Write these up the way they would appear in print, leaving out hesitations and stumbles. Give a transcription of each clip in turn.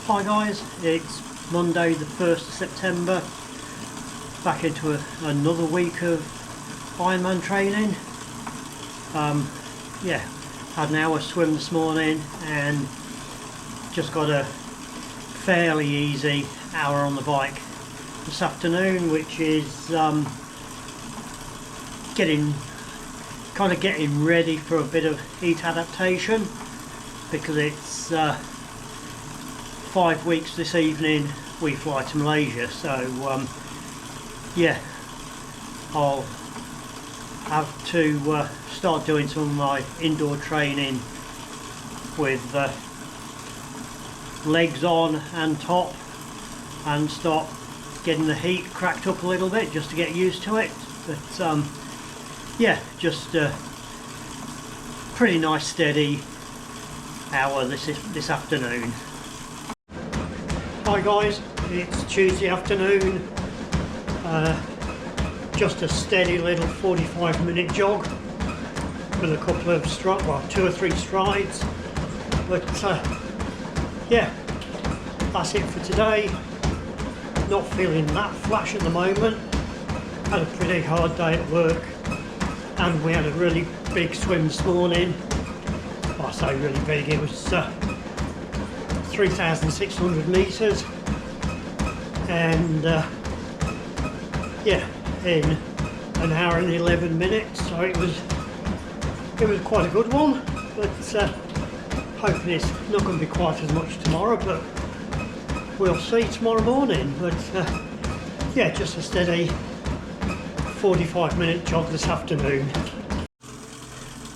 Hi guys, it's Monday the 1st of September, back into another week of Ironman training. Yeah, had an hour swim this morning and just got a fairly easy hour on the bike this afternoon, which is getting ready for a bit of heat adaptation, because it's 5 weeks this evening we fly to Malaysia. So yeah, I'll have to start doing some of my indoor training with legs on and top, and start getting the heat cracked up a little bit just to get used to it. But yeah, just a pretty nice steady hour this afternoon. Hi guys, it's Tuesday afternoon. Just a steady little 45-minute jog with a couple of 2 or 3 strides. But yeah, that's it for today. Not feeling that flash at the moment. Had a pretty hard day at work, and we had a really big swim this morning. Well, I say really big, it was 3,600 metres, and yeah, in an hour and 11 minutes, so it was quite a good one. But hoping it's not going to be quite as much tomorrow, but we'll see tomorrow morning. But yeah, just a steady 45-minute jog this afternoon.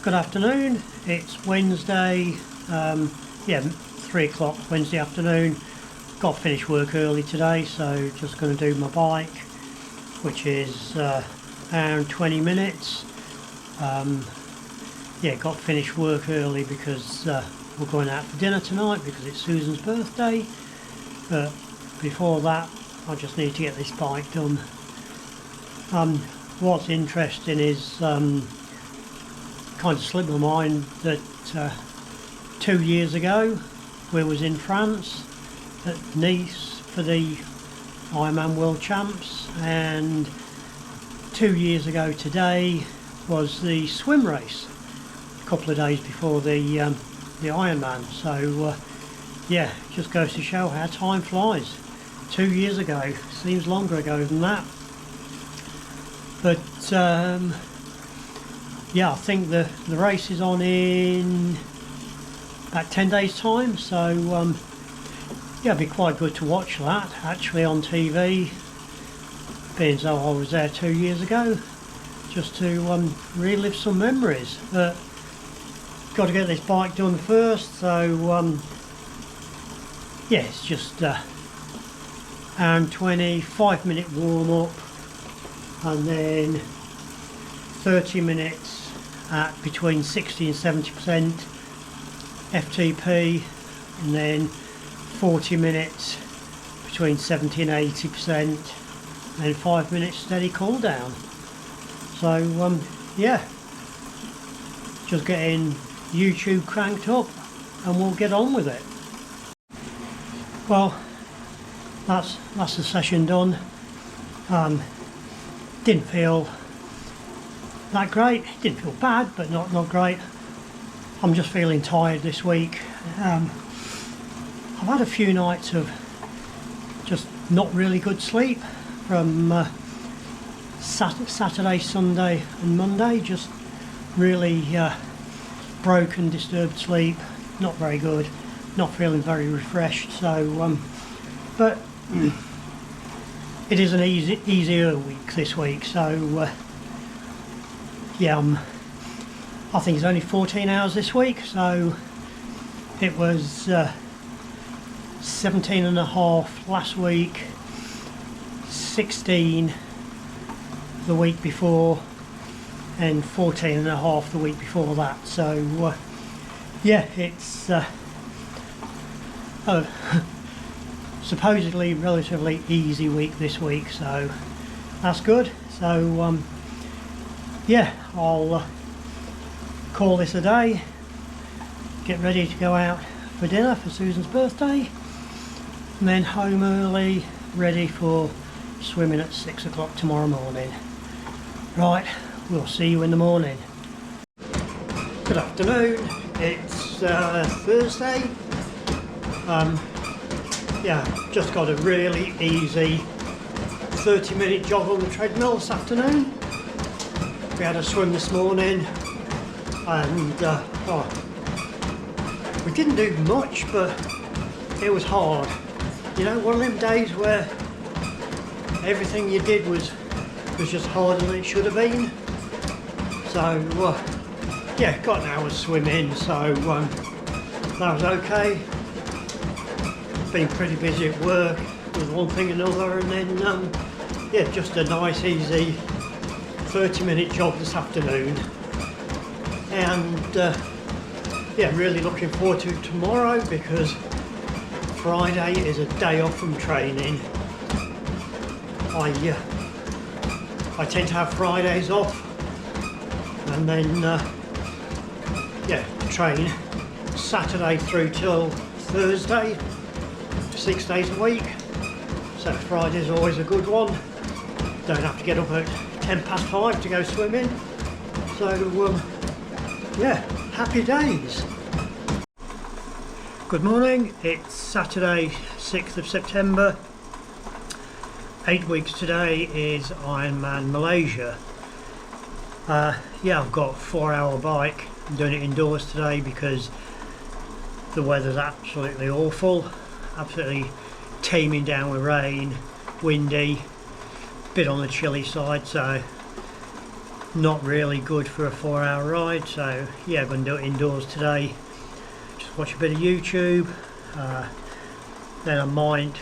Good afternoon, it's Wednesday, yeah, 3 o'clock Wednesday afternoon. Got to finish work early today, so just going to do my bike, which is around 20 minutes. Yeah, got to finish work early because we're going out for dinner tonight because it's Susan's birthday. But before that, I just need to get this bike done. What's interesting is kind of slipped my mind that 2 years ago we was in France at Nice for the Ironman World Champs, and 2 years ago today was the swim race, a couple of days before the Ironman. So yeah, just goes to show how time flies. 2 years ago seems longer ago than that. But yeah, I think the race is on in about 10 days time, so yeah, it'd be quite good to watch that actually on TV, being as though I was there 2 years ago, just to relive some memories. But got to get this bike done first, so yeah, it's just 25-minute warm-up, and then 30 minutes at between 60 and 70% FTP, and then 40 minutes between 70 and 80%, and then 5 minutes steady cool down. So yeah, just getting YouTube cranked up and we'll get on with it. Well, that's the session done. Didn't feel that great, didn't feel bad, but not great. I'm just feeling tired this week. I've had a few nights of just not really good sleep from Saturday, Sunday and Monday. Just really broken, disturbed sleep, not very good, not feeling very refreshed. So but it is an easier week this week, so yeah, I think it's only 14 hours this week, so it was 17 and a half last week, 16 the week before, and 14 and a half the week before that. So yeah, it's supposedly relatively easy week this week, so that's good. So yeah, I'll call this a day, get ready to go out for dinner for Susan's birthday, and then home early, ready for swimming at 6 o'clock tomorrow morning. Right, we'll see you in the morning. Good afternoon, it's Thursday. Yeah, just got a really easy 30-minute jog on the treadmill this afternoon. We had a swim this morning and we didn't do much, but it was hard. You know, one of them days where everything you did was just harder than it should have been. So yeah, got an hour's swimming, so that was okay. Been pretty busy at work with one thing and another, and then yeah, just a nice easy 30-minute jog this afternoon. And yeah, really looking forward to tomorrow because Friday is a day off from training. I tend to have Fridays off and then yeah, train Saturday through till Thursday, 6 days a week. So Friday's always a good one. Don't have to get up at 5:10 to go swimming. So yeah, happy days. Good morning, it's Saturday 6th of September. 8 weeks today is Ironman Malaysia. Yeah, I've got a 4-hour bike. I'm doing it indoors today because the weather's absolutely awful, absolutely teeming down with rain, windy, bit on the chilly side, so not really good for a 4-hour ride. So yeah, I'm going to do it indoors today. Just watch a bit of YouTube, then I might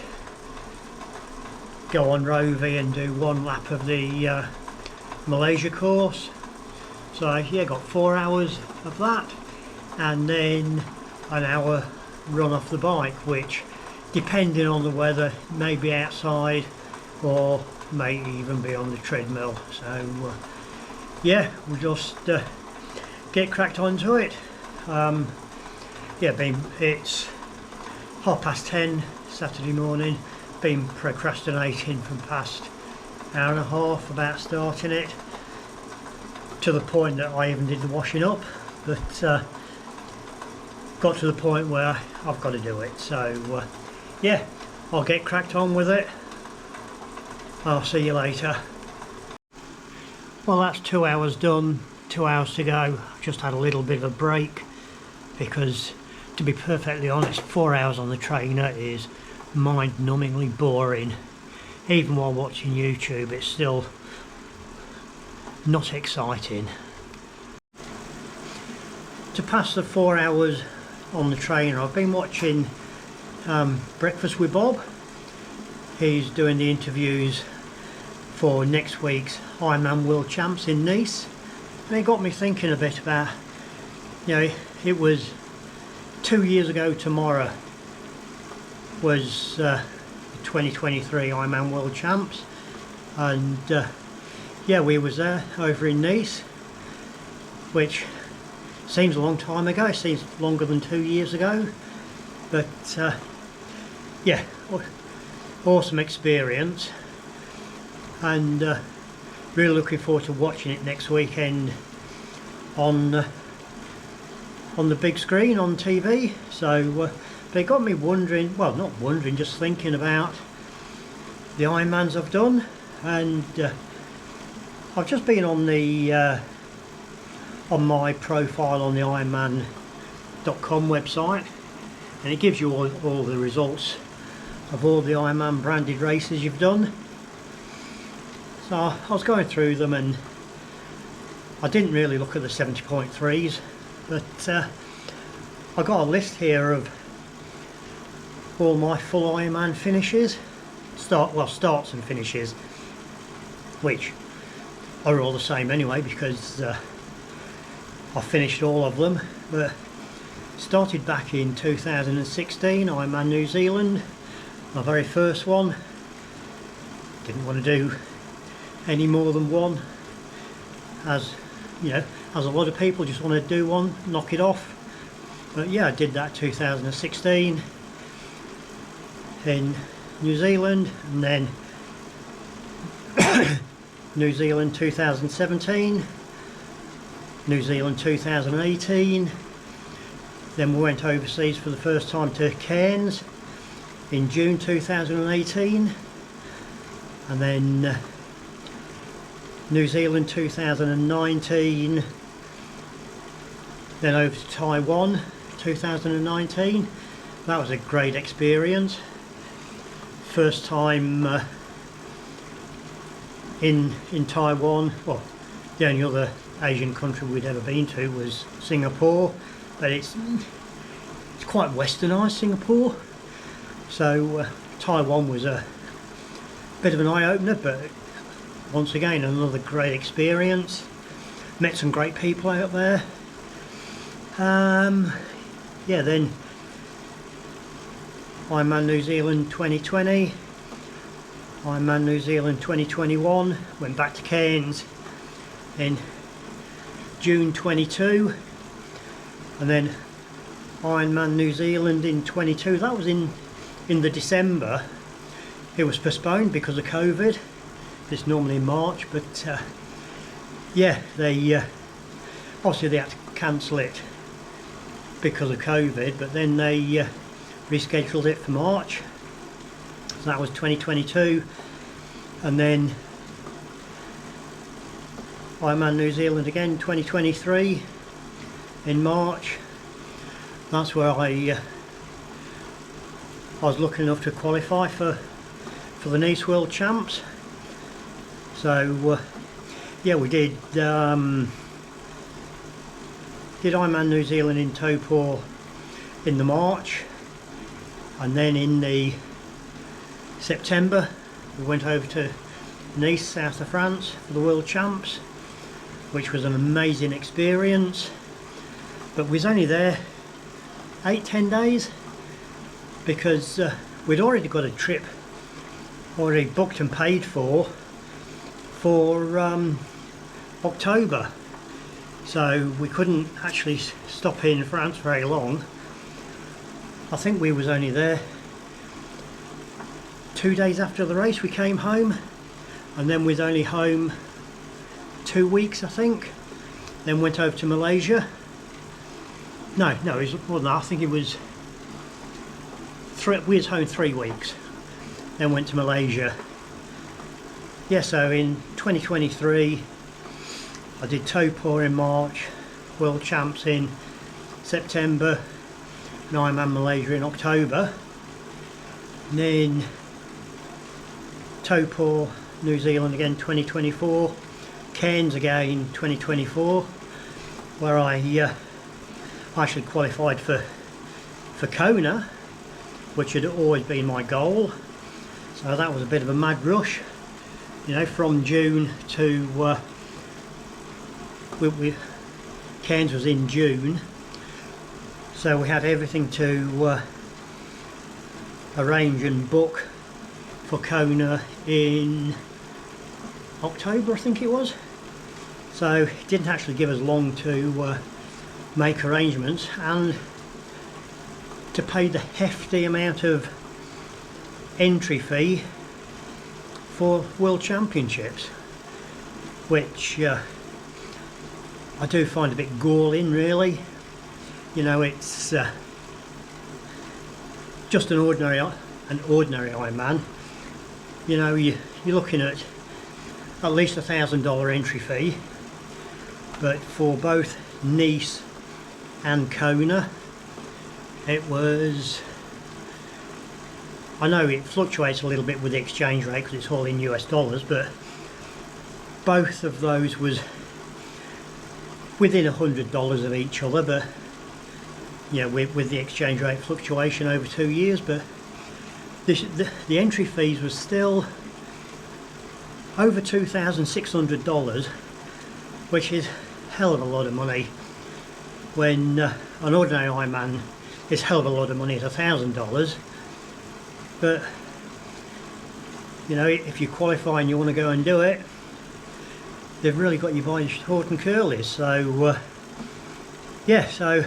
go on Rovi and do one lap of the Malaysia course. So yeah, got 4 hours of that, and then an hour run off the bike, which depending on the weather may be outside or may even be on the treadmill. So yeah, we'll just get cracked onto it. Yeah, it's 10:30 Saturday morning. Been procrastinating for the past hour and a half about starting it, to the point that I even did the washing up, but got to the point where I've got to do it. So yeah, I'll get cracked on with it. I'll see you later. Well, that's 2 hours done, 2 hours to go. I've just had a little bit of a break because, to be perfectly honest, 4 hours on the trainer is mind-numbingly boring. Even while watching YouTube, it's still not exciting. To pass the 4 hours on the trainer, I've been watching Breakfast with Bob. He's doing the interviews for next week's Ironman World Champs in Nice, and it got me thinking a bit about, you know, it was 2 years ago tomorrow was the 2023 Ironman World Champs, and yeah, we was there over in Nice, which seems a long time ago. It seems longer than 2 years ago, but yeah, awesome experience, and really looking forward to watching it next weekend on the big screen on TV. So they got me wondering, well, not wondering, just thinking about the Ironmans I've done, and I've just been on the on my profile on the Ironman.com website, and it gives you all the results of all the Ironman branded races you've done. So I was going through them, and I didn't really look at the 70.3s, but I got a list here of all my full Ironman finishes, starts and finishes, which are all the same anyway because I finished all of them. But started back in 2016, Ironman New Zealand, my very first one. Didn't want to do any more than one, as you know, as a lot of people just want to do one, knock it off. But yeah, I did that 2016. in New Zealand, and then New Zealand 2017, New Zealand 2018, then we went overseas for the first time to Cairns in June 2018, and then New Zealand 2019, then over to Taiwan 2019. That was a great experience. First time in Taiwan. Well, the only other Asian country we'd ever been to was Singapore, but it's quite westernised, Singapore. So Taiwan was a bit of an eye-opener, but once again another great experience. Met some great people out there. Yeah, then Ironman New Zealand 2020, Ironman New Zealand 2021, went back to Cairns in June 22, and then Ironman New Zealand in 22. That was in the December. It was postponed because of COVID. It's normally in March, but yeah, they obviously they had to cancel it because of COVID, but then they rescheduled it for March. So that was 2022, and then Ironman New Zealand again 2023 in March. That's where I was lucky enough to qualify for the Nice World Champs. So yeah, we did Ironman New Zealand in Taupo in the March, and then in the September we went over to Nice, south of France, for the World Champs, which was an amazing experience. But we was only there 8-10 days because we'd already got a trip already booked and paid for October, so we couldn't actually stop in France very long. I think we was only there 2 days after the race. We came home, and then we was only home 2 weeks, I think. Then went over to Malaysia. No, it was more than that. I think it was we was home 3 weeks, then went to Malaysia. Yeah, so in 2023 I did Taupo in March, World Champs in September, and Ironman Malaysia in October. And then Taupo, New Zealand again 2024, Cairns again 2024, where I actually qualified for Kona, which had always been my goal. So that was a bit of a mad rush, you know, from June to Cairns was in June, so we had everything to arrange and book for Kona in October, I think it was. So it didn't actually give us long to make arrangements and to pay the hefty amount of entry fee for World Championships, which I do find a bit galling, really. You know, it's just an ordinary Ironman. You know, you're looking at least $1,000 entry fee, but for both Nice and Kona it was, I know it fluctuates a little bit with the exchange rate because it's all in US dollars, but both of those was within $100 of each other, but you know, with the exchange rate fluctuation over 2 years. But the entry fees was still over $2,600, which is a hell of a lot of money when an ordinary Ironman is a hell of a lot of money at $1,000. But you know, if you qualify and you want to go and do it, they've really got you by short and curlies. So yeah, so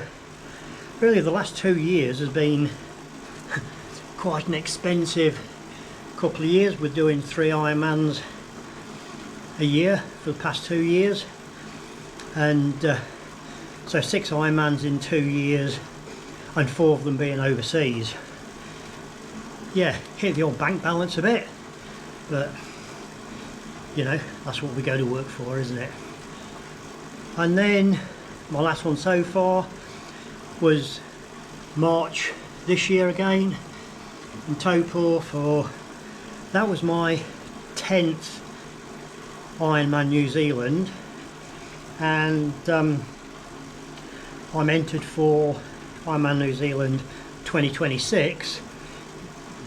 really the last 2 years has been quite an expensive couple of years. We're doing 3 Ironmans a year for the past 2 years, and so 6 Ironmans in 2 years, and 4 of them being overseas. Yeah, hit the old bank balance a bit, but you know, that's what we go to work for, isn't it? And then my last one so far was March this year again, in Taupo, for that was my 10th Ironman New Zealand, and I'm entered for Ironman New Zealand 2026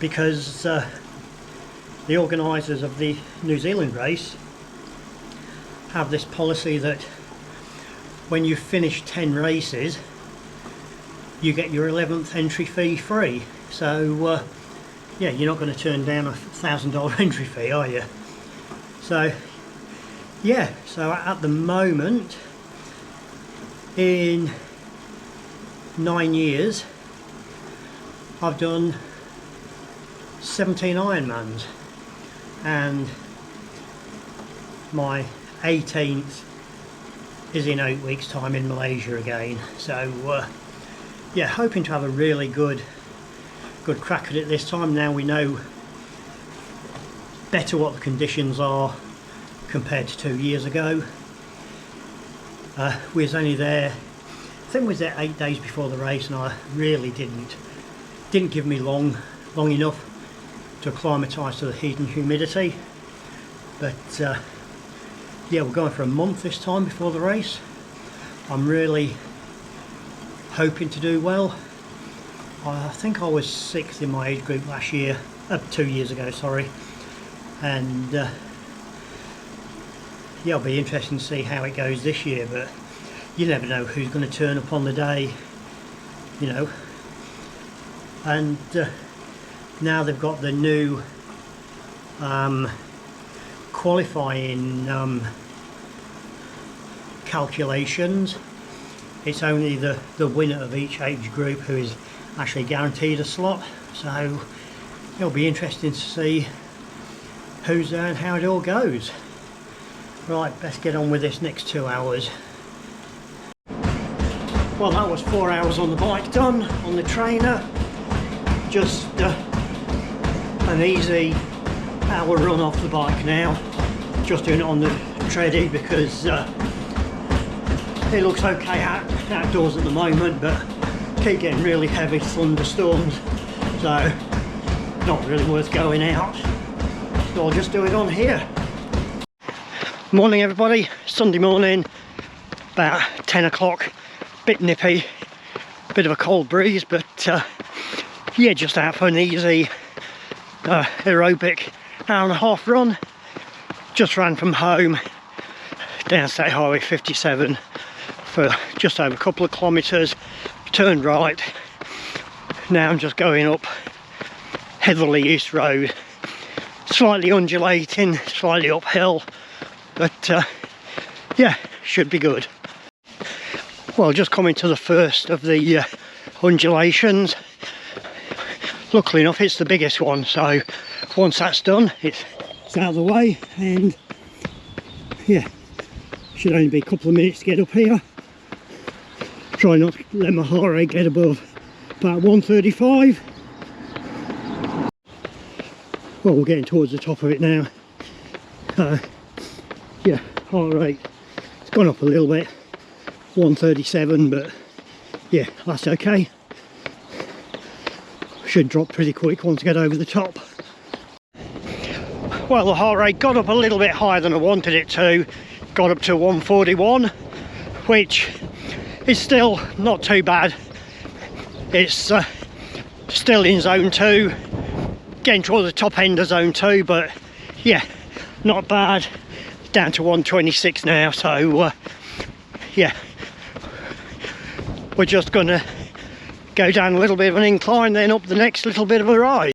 because the organisers of the New Zealand race have this policy that when you finish 10 races you get your 11th entry fee free. So yeah, you're not going to turn down a $1,000 entry fee, are you? So yeah, so at the moment, in 9 years I've done 17 Ironmans, and my 18th is in 8 weeks time in Malaysia again. So yeah, hoping to have a really good crack at it this time. Now we know better what the conditions are compared to 2 years ago. We was only there, I think we was there 8 days before the race, and I really didn't give me long enough to acclimatise to the heat and humidity. But yeah, we're going for a month this time before the race. I'm really hoping to do well. I think I was 6th in my age group last year, 2 years ago, sorry. And yeah, it'll be interesting to see how it goes this year, but you never know who's going to turn up on the day, you know. And now they've got the new qualifying calculations. It's only the winner of each age group who is actually guaranteed a slot, so it'll be interesting to see who's there and how it all goes. Right, let's get on with this next 2 hours. Well, that was 4 hours on the bike done, on the trainer. Just an easy hour run off the bike now. Just doing it on the treadie because it looks okay outdoors at the moment, but keep getting really heavy thunderstorms, so not really worth going out. So I'll just do it on here. Morning everybody, Sunday morning, about 10 o'clock, bit nippy, bit of a cold breeze, but yeah, just out for an easy aerobic hour-and-a-half run. Just ran from home down State Highway 57 for just over a couple of kilometres, turned right. Now I'm just going up Heatherley East Road, slightly undulating, slightly uphill, but yeah, should be good. Well, just coming to the first of the undulations. Luckily enough, it's the biggest one, so once that's done, it's out of the way, and yeah, should only be a couple of minutes to get up here. Try not to let my heart rate get above about 135. Well, we're getting towards the top of it now. Yeah, heart rate, it's gone up a little bit, 137, but yeah, that's okay. Should drop pretty quick once I get over the top. Well, the heart rate got up a little bit higher than I wanted it to. Got up to 141, which is still not too bad. It's still in zone 2, getting towards the top end of zone 2, but yeah, not bad. Down to 126 now, so yeah, we're just gonna go down a little bit of an incline, then up the next little bit of a rise.